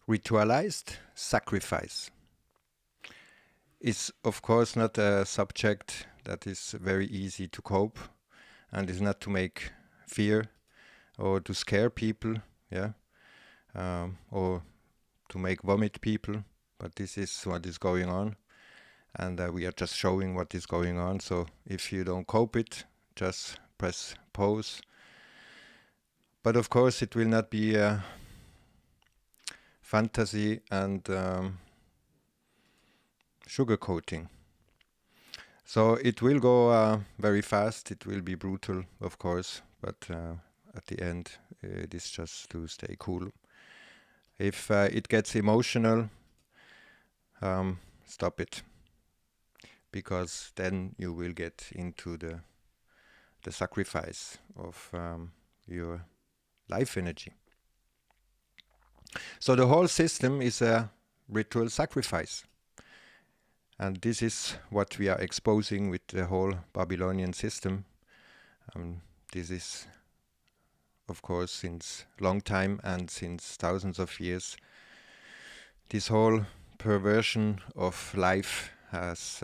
Ritualized sacrifice is, of course, not a subject that is very easy to cope, and is not to make fear or to scare people, yeah, or to make vomit people. But this is what is going on, and we are just showing what is going on. So if you don't cope it, just press pause. But of course, it will not be a fantasy and sugarcoating. So it will go very fast. It will be brutal, of course, but at the end, it is just to stay cool. If it gets emotional, stop it, because then you will get into the sacrifice of your life energy. So the whole system is a ritual sacrifice. And this is what we are exposing with the whole Babylonian system. This is, of course, since long time and since thousands of years. This whole perversion of life has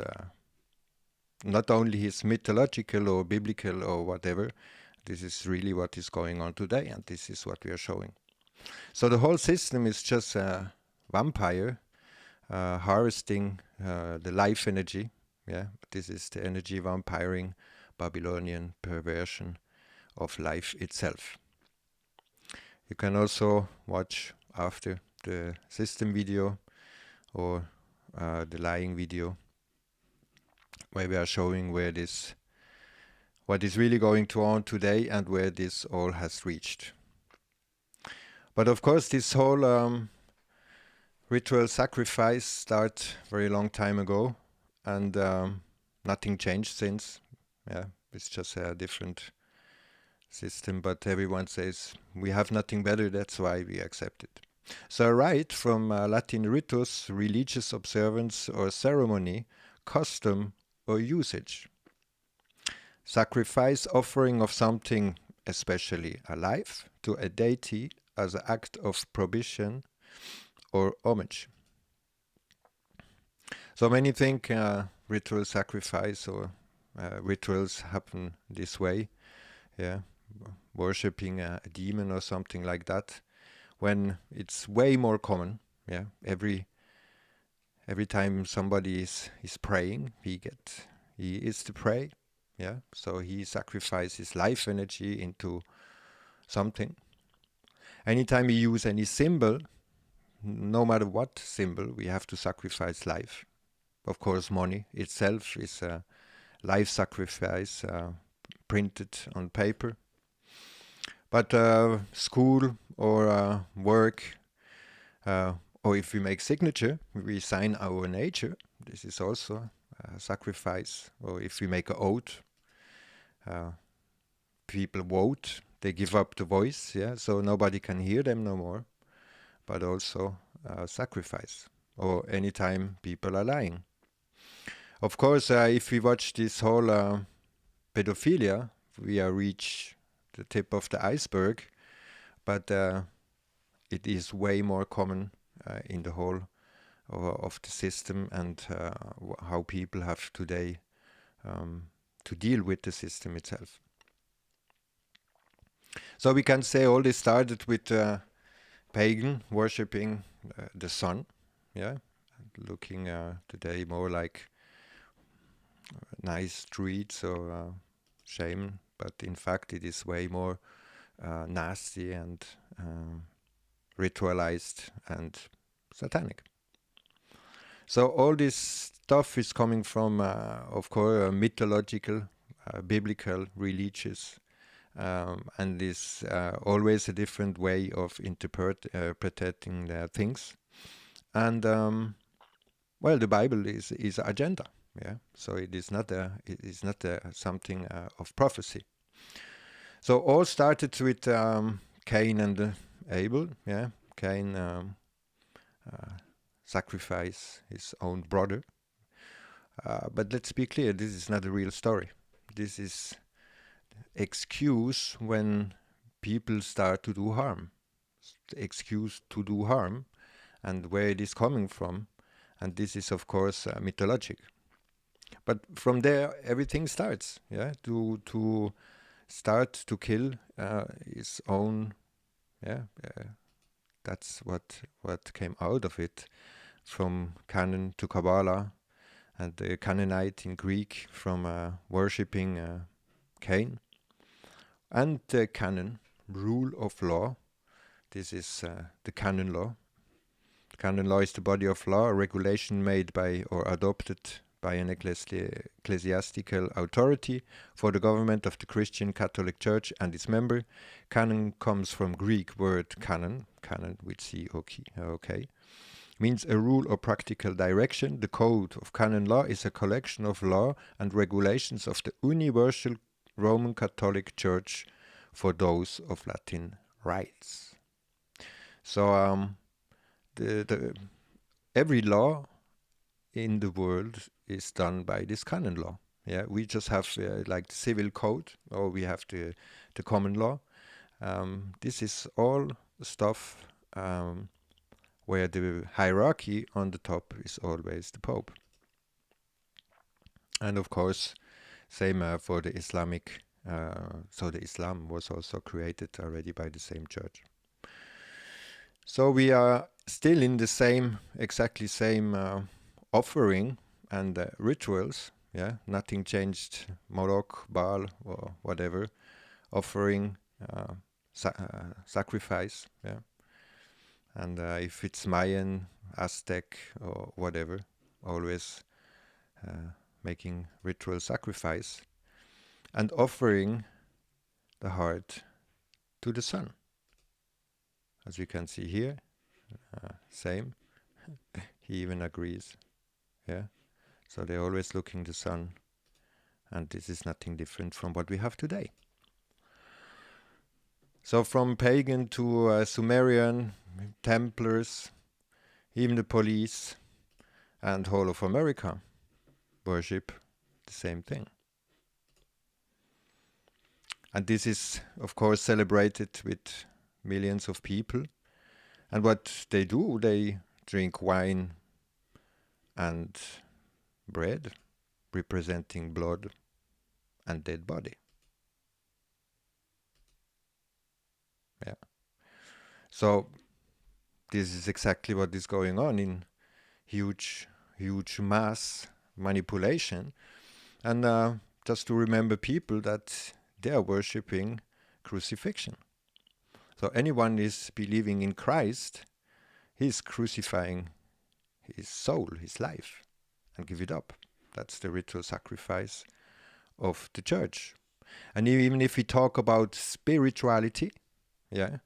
not only is mythological or biblical or whatever. This is really what is going on today, and this is what we are showing. So the whole system is just a vampire harvesting the life energy. Yeah, this is the energy vampiring, Babylonian perversion of life itself. You can also watch after the system video or the lying video, where we are showing what is really going on today and where this all has reached. But of course, this whole ritual sacrifice started very long time ago, and nothing changed since. Yeah, it's just a different system, but everyone says we have nothing better, that's why we accept it. So rite from Latin ritus, religious observance or ceremony, custom or usage. Sacrifice, offering of something, especially alive, to a deity as an act of prohibition or homage. So many think ritual sacrifice or rituals happen this way, yeah, worshipping a demon or something like that, when it's way more common. Yeah, every time somebody is praying, he is to pray. Yeah, so he sacrifices life energy into something. Anytime we use any symbol, no matter what symbol, we have to sacrifice life. Of course, money itself is a life sacrifice printed on paper. But school or work, or if we make signature, we sign our nature. This is also a sacrifice. Or if we make an oath, people vote, they give up the voice, yeah, so nobody can hear them no more, but also sacrifice. Or anytime people are lying. Of course, if we watch this whole pedophilia, we reach the tip of the iceberg, but it is way more common in the whole of the system, and how people have today to deal with the system itself. So we can say all this started with pagan worshipping the sun, yeah, looking today more like nice streets or shame, but in fact it is way more nasty and ritualized and satanic. So all this stuff is coming from, of course, mythological, biblical, religious, and is always a different way of interpreting things. And well, the Bible is agenda, yeah. So it is not something of prophecy. So all started with Cain and Abel, yeah. Cain sacrificed his own brother. But let's be clear, this is not a real story. This is excuse when people start to do harm. Excuse to do harm, and where it is coming from. And this is, of course, mythologic. But from there, everything starts. Yeah, to start to kill his own. Yeah, that's what came out of it, from canon to Kabbalah, and the Canaanite in Greek from worshipping Cain, and the canon, rule of law. This is the canon law. Canon law is the body of law, a regulation made by or adopted by an ecclesiastical authority for the government of the Christian Catholic Church and its member. Canon comes from Greek word canon with C-O-K, means a rule or practical direction. The code of canon law is a collection of law and regulations of the universal Roman Catholic Church for those of Latin rites. So every law in the world is done by this canon law. Yeah, we just have like the civil code, or we have the common law. This is all stuff where the hierarchy on the top is always the Pope. And of course, same for the Islamic. So the Islam was also created already by the same church. So we are still in the exactly same offering and rituals. Yeah, nothing changed. Moloch, Baal, or whatever, offering, sacrifice. Yeah, and if it's Mayan, Aztec, or whatever, always making ritual sacrifice and offering the heart to the sun. As you can see here, same. He even agrees. Yeah. So they're always looking the sun, and this is nothing different from what we have today. So from pagan to Sumerian, Templars, even the police, and whole of America worship the same thing. And this is, of course, celebrated with millions of people. And what they do, they drink wine and bread, representing blood and dead body. Yeah. So this is exactly what is going on in huge mass manipulation. And just to remember people that they are worshipping crucifixion. So anyone is believing in Christ, he's crucifying his soul, his life, and give it up. That's the ritual sacrifice of the church. And even if we talk about spirituality, yeah,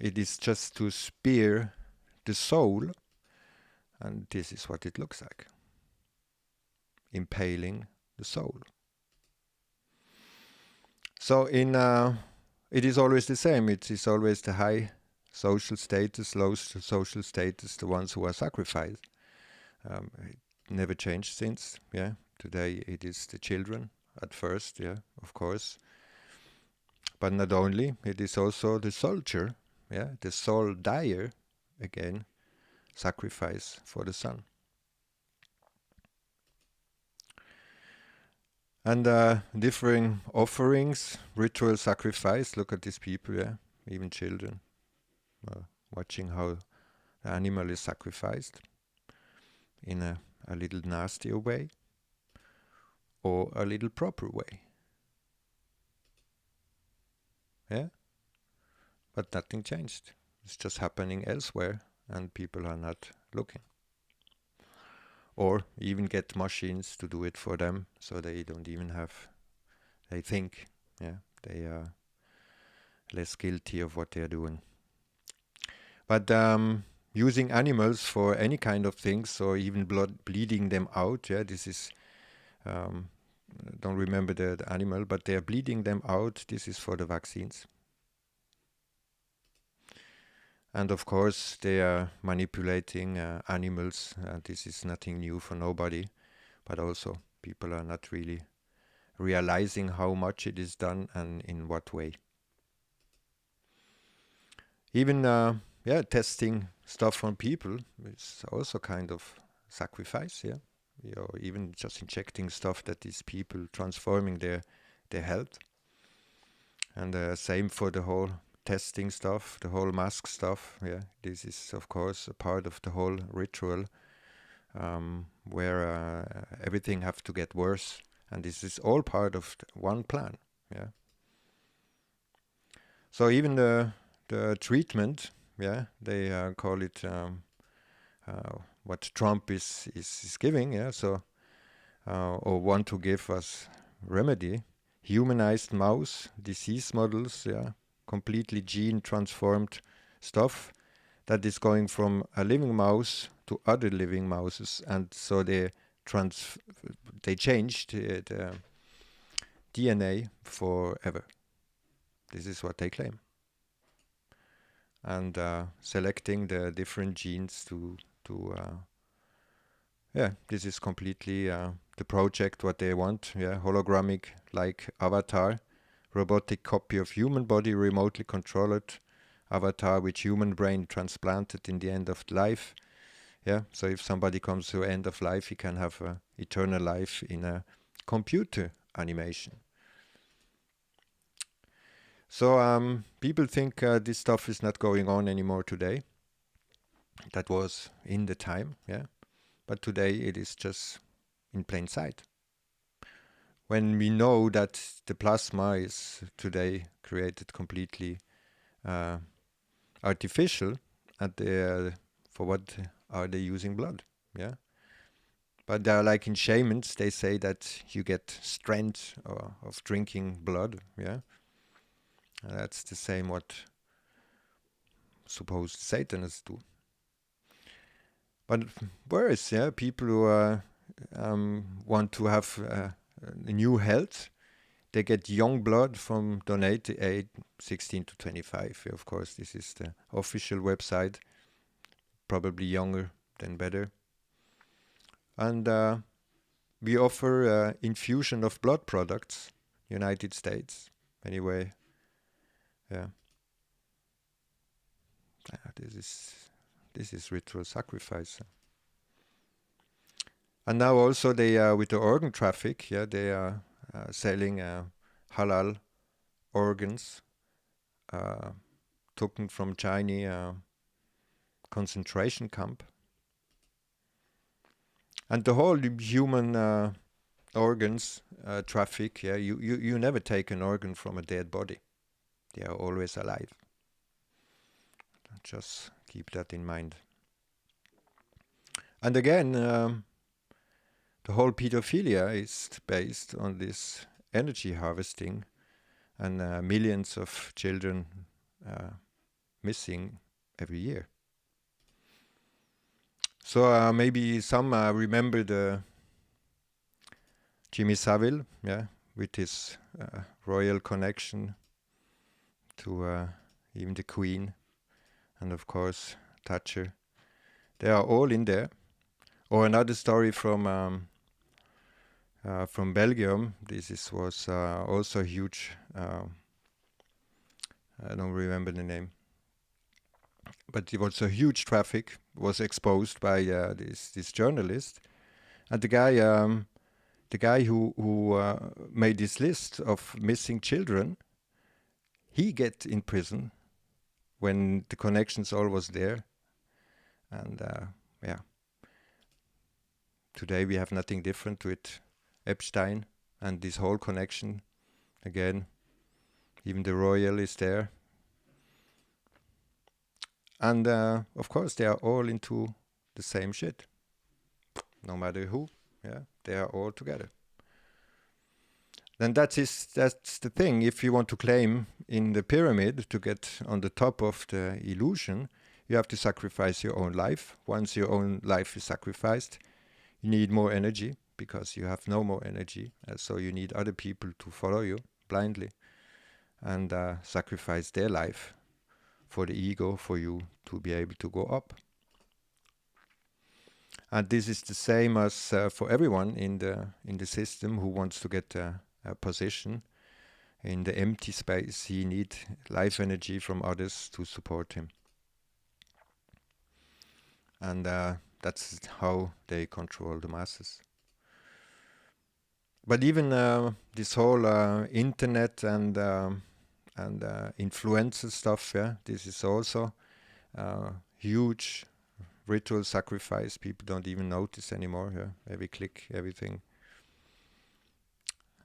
it is just to spear the soul, and this is what it looks like. Impaling the soul. So it is always the same. It is always the high social status, low social status, the ones who are sacrificed. It never changed since. Yeah, today it is the children at first. Yeah, of course. But not only, it is also the soldier. Yeah, the soul dyer, again, sacrifice for the sun. And differing offerings, ritual sacrifice. Look at these people, yeah, even children, watching how the animal is sacrificed in a little nastier way or a little proper way. Yeah, but nothing changed. It's just happening elsewhere, and people are not looking. Or even get machines to do it for them, so they don't even have. They think, yeah, they are less guilty of what they are doing. But using animals for any kind of things, or even bleeding them out, yeah, this is. Don't remember the animal, but they are bleeding them out. This is for the vaccines. And of course, they are manipulating animals. This is nothing new for nobody, but also people are not really realizing how much it is done and in what way. Even testing stuff on people is also kind of sacrifice, yeah. Or even just injecting stuff that is people transforming their health. And same for the whole testing stuff, the whole mask stuff, yeah. This is of course a part of the whole ritual, where everything have to get worse, and this is all part of one plan, yeah. So even the treatment, yeah, they call it what Trump is giving, yeah. So or want to give us remedy, humanized mouse disease models, yeah, completely gene transformed stuff that is going from a living mouse to other living mouses, and so they changed the DNA forever. This is what they claim, and selecting the different genes to yeah, this is completely the project what they want. Yeah, hologramic like avatar, robotic copy of human body remotely controlled avatar with human brain transplanted in the end of life. Yeah, so if somebody comes to end of life, he can have eternal life in a computer animation. So people think this stuff is not going on anymore today. That was in the time, yeah. But today it is just in plain sight. When we know that the plasma is today created completely artificial, and for what are they using blood? Yeah. But like in shamans, they say that you get strength of drinking blood. Yeah. That's the same what supposed Satanists do. But worse, yeah, people who want to have new health, they get young blood from donate age 16 to 25. Of course, this is the official website. Probably younger than better. And we offer infusion of blood products, United States. Anyway, yeah. This is ritual sacrifice. And now also they with the organ traffic, yeah, they are selling halal organs taken from Chinese concentration camp. And the whole human organs traffic, yeah, you never take an organ from a dead body. They are always alive. Just keep that in mind. And again, the whole pedophilia is based on this energy harvesting, and millions of children missing every year. So maybe some remember the Jimmy Savile, yeah, with his royal connection to even the Queen, and of course Thatcher. They are all in there. Or another story from Belgium. This was also huge. I don't remember the name, but it was a huge traffic. Was exposed by this journalist, and the guy who made this list of missing children, he get in prison when the connections all was there, and yeah. Today we have nothing different with Epstein and this whole connection. Again, even the royal is there. And of course they are all into the same shit. No matter who, yeah, they are all together. Then that's the thing. If you want to claim in the pyramid to get on the top of the illusion, you have to sacrifice your own life. Once your own life is sacrificed, you need more energy because you have no more energy. So you need other people to follow you blindly and sacrifice their life for the ego, for you to be able to go up. And this is the same as for everyone in the system who wants to get a position in the empty space. He needs life energy from others to support him. and that's how they control the masses. But even this whole internet and influencer stuff, yeah, this is also huge ritual sacrifice. People don't even notice anymore. Yeah, every click, everything,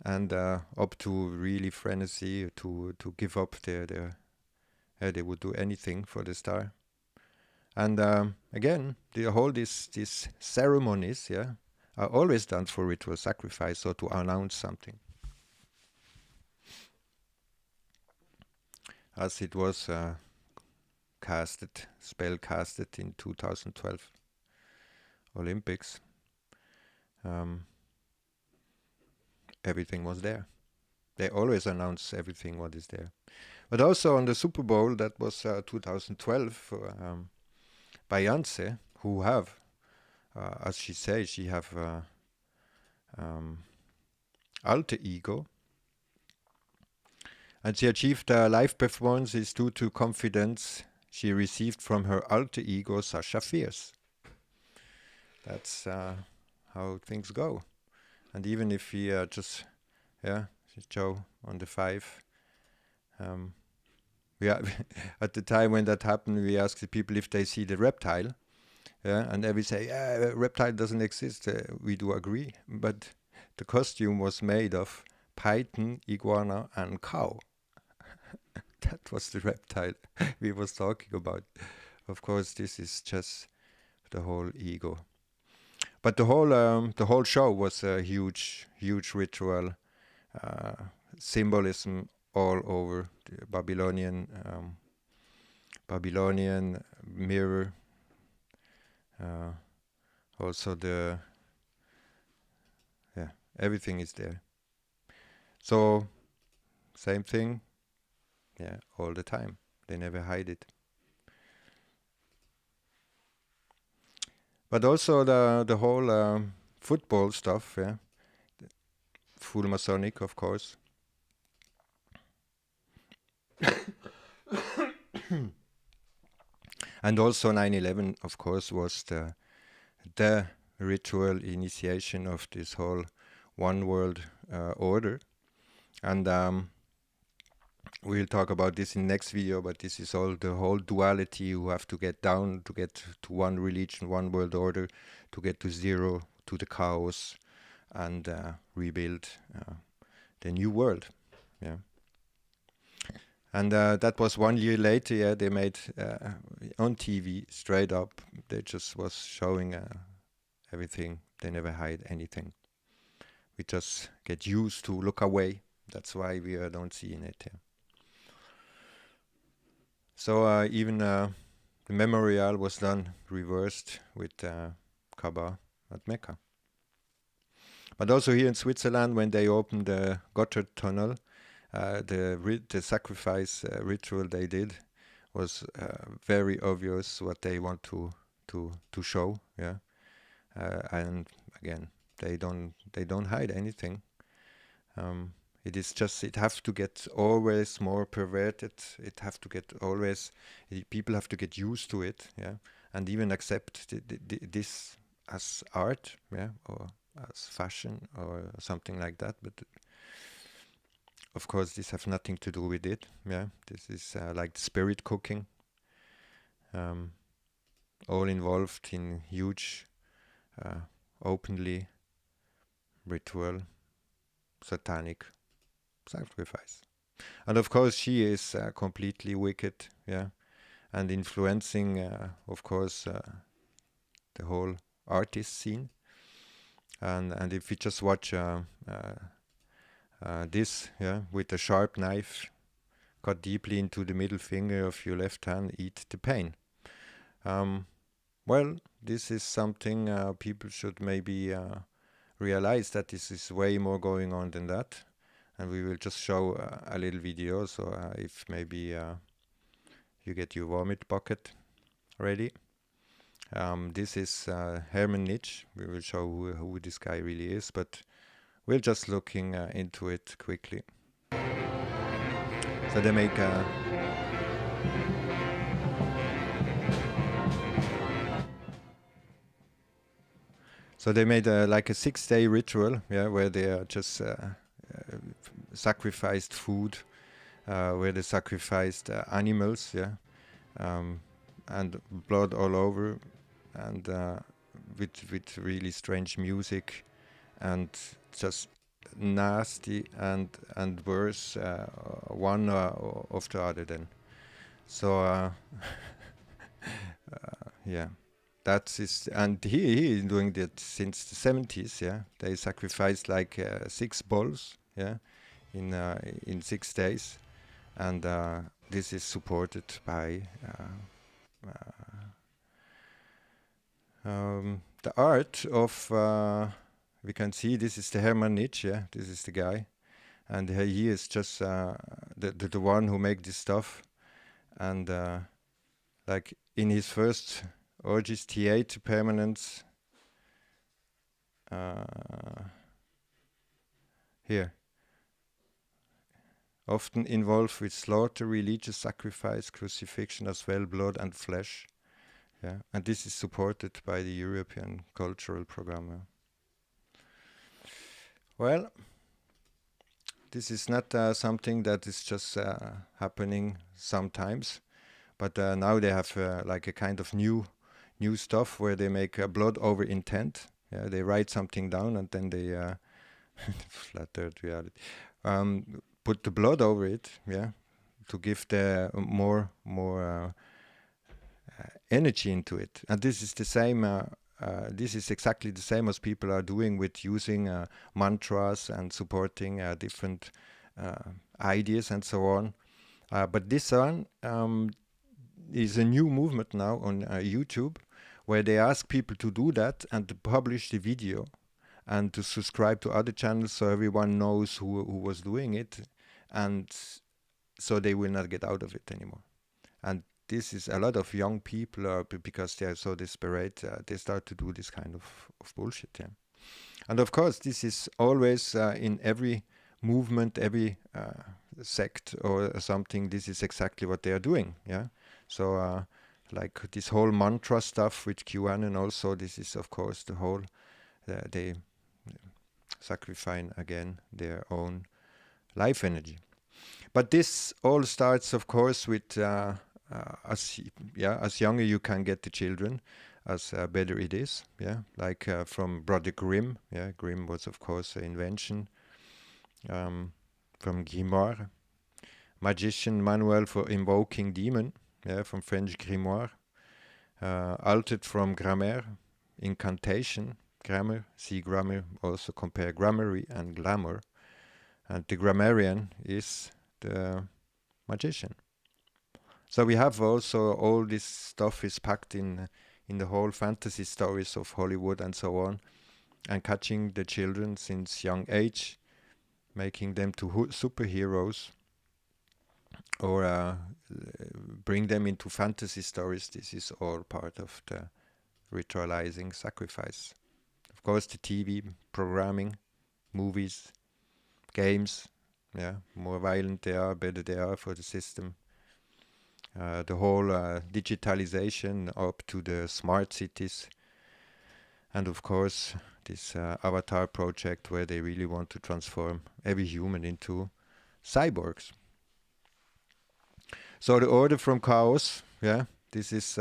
and up to really frenzy to give up their they would do anything for the star. And again, the whole these ceremonies, yeah, are always done for ritual sacrifice or to announce something, as it was spell casted in 2012 Olympics. Everything was there. They always announce everything what is there. But also on the Super Bowl, that was 2012, Beyonce, who have, as she says, she have alter ego. And she achieved a live performances due to confidence she received from her alter ego, Sasha Fierce. That's how things go. And even if we just, Joe on the 5, at the time when that happened, we asked the people if they see the reptile, and they would say, "Yeah, reptile doesn't exist." We do agree, but the costume was made of python, iguana, and cow. That was the reptile we was talking about. Of course, this is just the whole ego. But the whole show was a huge ritual symbolism all over the Babylonian mirror. Also everything is there. So same thing, all the time. They never hide it. But also the whole football stuff, full Masonic, of course. And also 9/11, of course, was the ritual initiation of this whole one world order. And we'll talk about this in next video, but this is all the whole duality you have to get down to get to one religion, one world order, to get to zero, to the chaos, and rebuild the new world. Yeah. And that was 1 year later, they made on TV, straight up, they just was showing everything. They never hide anything. We just get used to look away. That's why we don't see in it. Yeah. So even the memorial was done reversed with Kaaba at Mecca. But also here in Switzerland, when they opened the Gotthard Tunnel, the sacrifice ritual they did was very obvious what they want to show. Yeah, and again, they don't hide anything. It is just, it has to get always more perverted. It have to get always, people have to get used to it, and even accept this as art, or as fashion or something like that. But of course, this has nothing to do with it. This is like spirit cooking, all involved in huge, openly ritual, satanic sacrifice. And of course, she is completely wicked, and influencing, of course, the whole artist scene. And if you just watch this, with a sharp knife cut deeply into the middle finger of your left hand, eat the pain. Well, this is something people should maybe realize, that this is way more going on than that. And we will just show a little video, so if maybe you get your vomit bucket ready. This is Hermann Nietzsche. We will show who this guy really is, but we're just looking into it quickly. So they make So they made like a 6-day ritual, yeah, where they just sacrificed food, where they sacrificed animals, yeah, and blood all over, and with really strange music, and just nasty and worse, one of the other. Then, so yeah. That's is, and he is doing that since the 70s. Yeah, they sacrificed like 6 bulls. Yeah, in 6 days, and this is supported by the art of. We can see this is the Hermann Nietzsche. Yeah, this is the guy, and he is just the one who make this stuff, and like in his first Origis Theater Permanence. Here, often involved with slaughter, religious sacrifice, crucifixion as well, blood and flesh. Yeah, and this is supported by the European Cultural Programme. Well, this is not something that is just happening sometimes, but now they have like a kind of new stuff where they make blood over intent. Yeah, they write something down and then they flat earth reality. Put the blood over it, yeah, to give the more energy into it. And this is the same. This is exactly the same as people are doing with using mantras and supporting different ideas and so on. But this one is a new movement now on YouTube, where they ask people to do that and to publish the video and to subscribe to other channels so everyone knows who was doing it, and so they will not get out of it anymore. And this is a lot of young people because they are so desperate, they start to do this kind of bullshit. Yeah. And of course, this is always in every movement, every sect or something. This is exactly what they are doing. Yeah. So like this whole mantra stuff with QAnon also, this is of course the whole, they sacrificing again their own life energy. But this all starts, of course, with as younger you can get the children, as better it is. Yeah, like from Brother Grimm. Yeah, Grimm was, of course, an invention from Grimoire. Magician manual for invoking demon. Yeah, from French grimoire. Altered from grammaire, incantation, grammar. See grammar. Also compare grammary and glamour. And the grammarian is the magician. So we have also all this stuff is packed in the whole fantasy stories of Hollywood and so on, and catching the children since young age, making them to superheroes, or bring them into fantasy stories. This is all part of the ritualizing sacrifice. Of course, the TV programming, movies, games, yeah, more violent they are, better they are for the system. The whole digitalization up to the smart cities, and of course this avatar project where they really want to transform every human into cyborgs. So the order from chaos, yeah, this is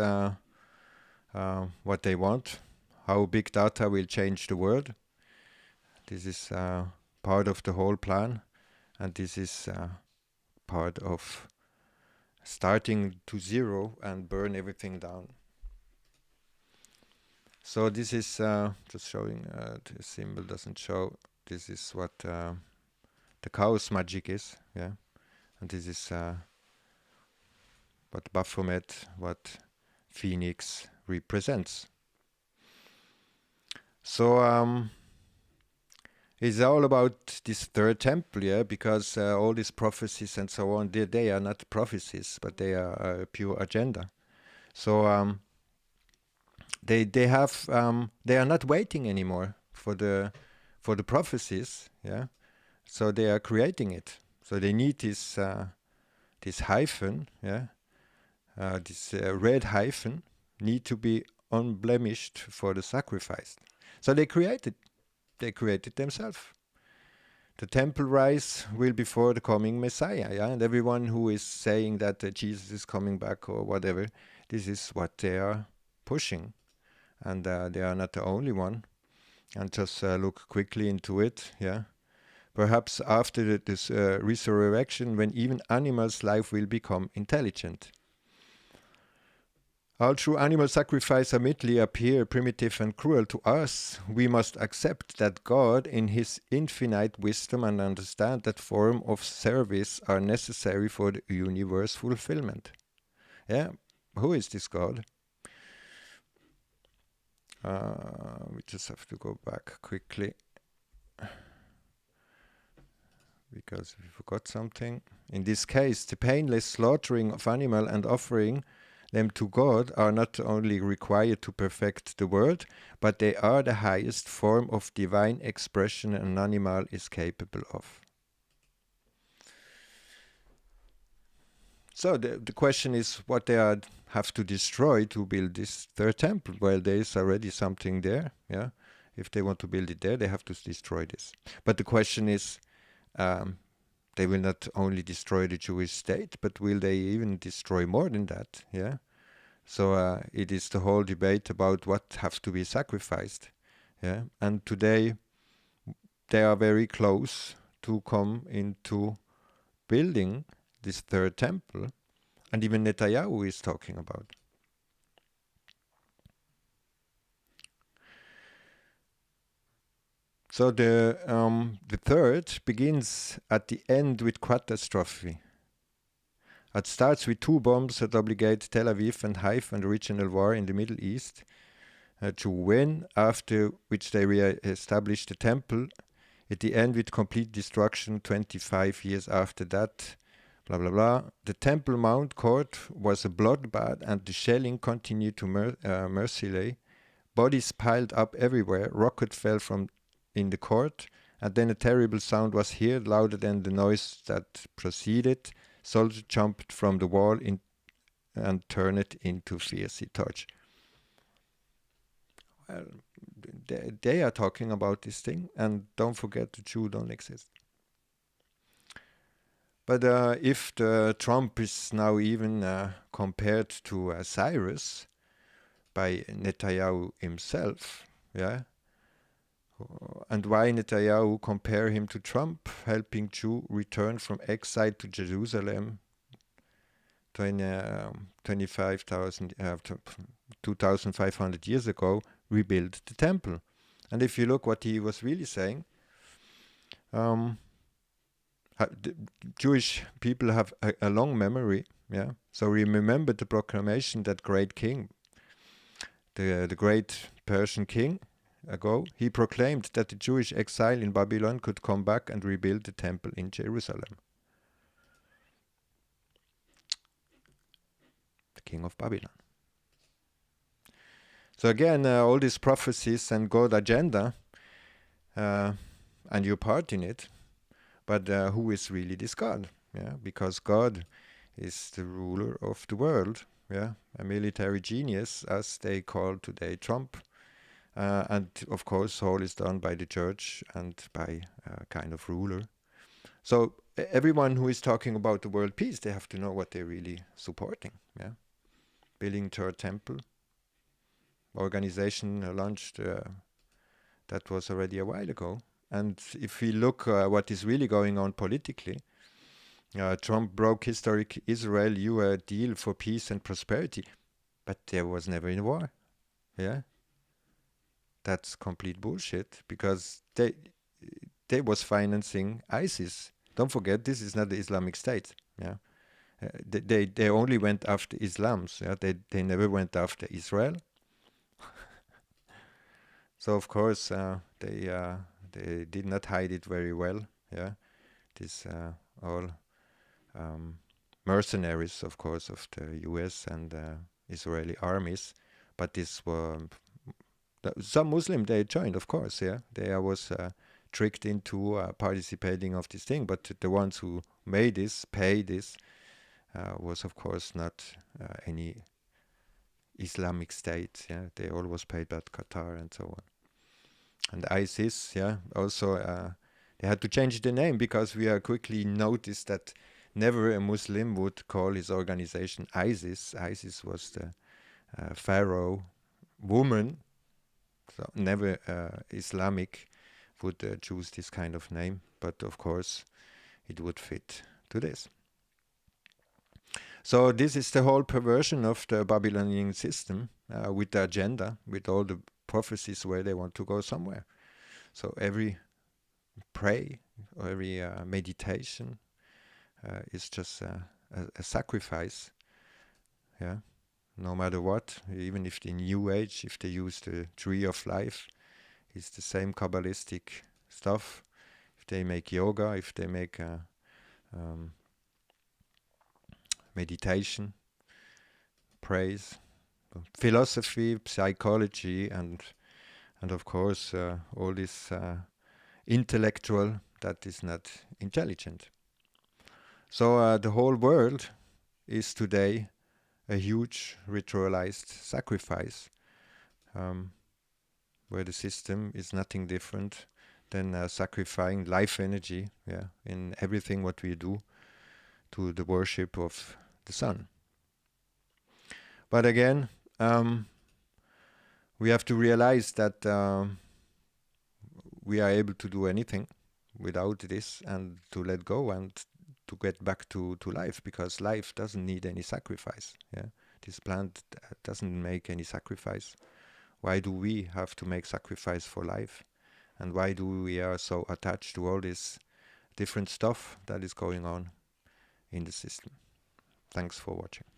what they want. How big data will change the world. This is part of the whole plan, and this is part of starting to zero and burn everything down. So this is just showing, the symbol doesn't show. This is what the chaos magic is, yeah. And this is what Baphomet, what Phoenix represents. So it's all about this third temple, yeah, because all these prophecies and so on, they are not prophecies, but they are a pure agenda. So they are not waiting anymore for the prophecies, yeah. So they are creating it. So they need this hyphen, yeah, this red hyphen need to be unblemished for the sacrifice. So they created themselves. The temple rise will be for the coming Messiah, yeah? And everyone who is saying that Jesus is coming back or whatever, this is what they are pushing. And they are not the only one. And just look quickly into it, yeah? Perhaps after this resurrection, when even animals' life will become intelligent. Although animal sacrifice admittedly appear primitive and cruel to us, we must accept that God, in His infinite wisdom, and understand that form of service are necessary for the universe fulfillment. Yeah, who is this God? We just have to go back quickly because we forgot something. In this case, the painless slaughtering of animal and offering them to God are not only required to perfect the world, but they are the highest form of divine expression an animal is capable of. So the question is what they have to destroy to build this third temple. Well, there is already something there. Yeah, if they want to build it there, they have to destroy this. But the question is, they will not only destroy the Jewish state, but will they even destroy more than that? Yeah. So it is the whole debate about what has to be sacrificed. Yeah, and today they are very close to come into building this third temple, and even Netanyahu is talking about. So the third begins at the end with catastrophe. It starts with two bombs that obligate Tel Aviv and Haifa and the regional war in the Middle East to win, after which they re-established the temple. At the end with complete destruction 25 years after that, blah blah blah. The Temple Mount court was a bloodbath and the shelling continued to mercilessly. Bodies piled up everywhere, rocket fell from in the court, and then a terrible sound was heard, louder than the noise that preceded. Soldiers jumped from the wall and turned it into fierce torch. Well, they are talking about this thing, and don't forget the Jew don't exist. But if the Trump is now even compared to Cyrus by Netanyahu himself, yeah, and why Netanyahu compare him to Trump, helping Jew return from exile to Jerusalem 2,500 years ago, rebuild the temple. And if you look what he was really saying, the Jewish people have a long memory, yeah. So remember the proclamation that great king, the great Persian king, ago, he proclaimed that the Jewish exile in Babylon could come back and rebuild the temple in Jerusalem. The king of Babylon. So again, all these prophecies and God agenda, and you're part in it, but who is really this God? Yeah, because God is the ruler of the world. Yeah, a military genius, as they call today Trump. And of course, all is done by the church and by a kind of ruler. So everyone who is talking about the world peace, they have to know what they're really supporting. Yeah, building third temple. Organization launched that was already a while ago. And if we look what is really going on politically, Trump broke historic Israel-US deal for peace and prosperity, but there was never a war. Yeah. That's complete bullshit, because they was financing ISIS. Don't forget, this is not the Islamic State. Yeah, they only went after Islams. Yeah, they never went after Israel. So of course they did not hide it very well. Yeah, this all mercenaries, of course, of the U.S. and Israeli armies, but this were. Some Muslim they joined, of course. Yeah, they was tricked into participating of this thing. But the ones who made this, pay this, was of course not any Islamic state. Yeah, they all was paid by Qatar and so on. And ISIS, yeah, also they had to change the name because we quickly noticed that never a Muslim would call his organization ISIS. ISIS was the pharaoh woman, so never Islamic would choose this kind of name, but of course it would fit to this. So this is the whole perversion of the Babylonian system with the agenda, with all the prophecies where they want to go somewhere. So every pray or every meditation is just a sacrifice, yeah, no matter what. Even if the New Age, if they use the tree of life, it's the same Kabbalistic stuff. If they make yoga, if they make meditation, praise, philosophy, psychology, and of course all this intellectual that is not intelligent. So the whole world is today a huge ritualized sacrifice, where the system is nothing different than sacrificing life energy, yeah, in everything what we do to the worship of the sun. But again, we have to realize that we are able to do anything without this, and to let go and to get back to life, because life doesn't need any sacrifice. Yeah, this plant doesn't make any sacrifice. Why do we have to make sacrifice for life? And why do we are so attached to all this different stuff that is going on in the system? Thanks for watching.